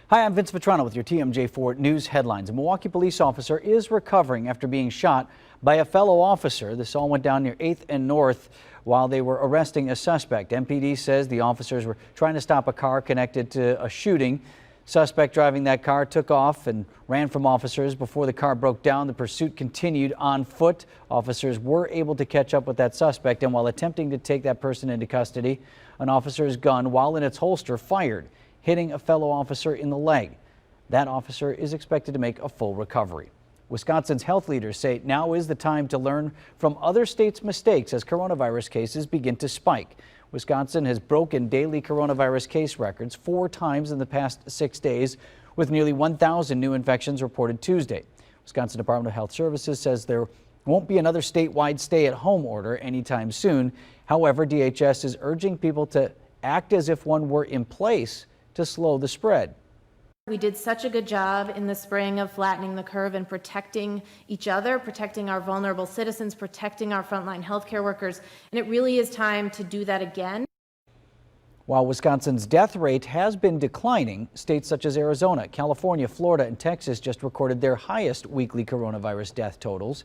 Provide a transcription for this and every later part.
Hi, I'm Vince Vetrano with your TMJ4 news headlines. A Milwaukee police officer is recovering after being shot by a fellow officer. This all went down near 8th and North while they were arresting a suspect. MPD says the officers were trying to stop a car connected to a shooting. Suspect driving that car took off and ran from officers. Before the car broke down, the pursuit continued on foot. Officers were able to catch up with that suspect, and while attempting to take that person into custody, an officer's gun, while in its holster, fired, hitting a fellow officer in the leg. That officer is expected to make a full recovery. Wisconsin's health leaders say now is the time to learn from other states' mistakes as coronavirus cases begin to spike. Wisconsin has broken daily coronavirus case records 4 times in the past 6 days, with nearly 1,000 new infections reported Tuesday. Wisconsin Department of Health Services says there won't be another statewide stay-at-home order anytime soon. However, DHS is urging people to act as if one were in place to slow the spread. We did such a good job in the spring of flattening the curve and protecting each other, protecting our vulnerable citizens, protecting our frontline healthcare workers, and it really is time to do that again. While Wisconsin's death rate has been declining, states such as Arizona, California, Florida, and Texas just recorded their highest weekly coronavirus death totals.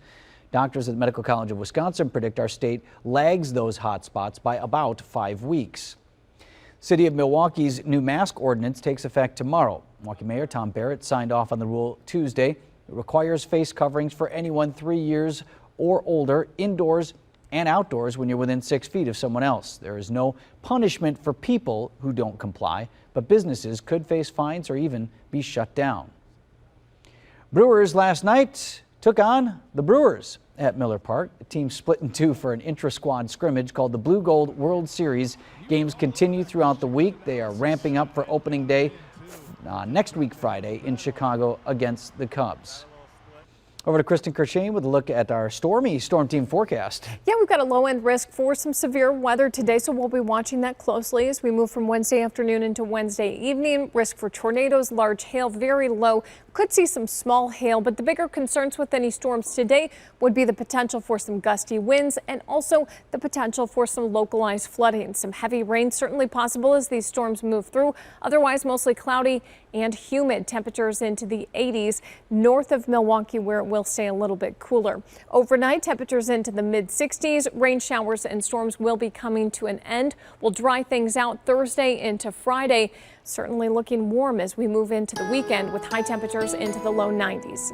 Doctors at the Medical College of Wisconsin predict our state lags those hot spots by about 5 weeks. City of Milwaukee's new mask ordinance takes effect tomorrow. Milwaukee Mayor Tom Barrett signed off on the rule Tuesday. It requires face coverings for anyone 3 years or older, indoors and outdoors when you're within 6 feet of someone else. There is no punishment for people who don't comply, but businesses could face fines or even be shut down. Brewers last night took on the Brewers at Miller Park. The team split in 2 for an intra-squad scrimmage called the Blue Gold World Series. Games continue throughout the week. They are ramping up for opening day next week Friday in Chicago against the Cubs. Over to Kristen Kershane with a look at our stormy storm team forecast. Yeah, we've got a low end risk for some severe weather today, so we'll be watching that closely as we move from Wednesday afternoon into Wednesday evening. Risk for tornadoes, large hail, very low. Could see some small hail, but the bigger concerns with any storms today would be the potential for some gusty winds and also the potential for some localized flooding. Some heavy rain certainly possible as these storms move through. Otherwise, mostly cloudy and humid. Temperatures into the 80s north of Milwaukee, where it will stay a little bit cooler. Overnight, temperatures into the mid 60s. Rain showers and storms will be coming to an end. We'll dry things out Thursday into Friday. Certainly looking warm as we move into the weekend with high temperatures into the low 90s.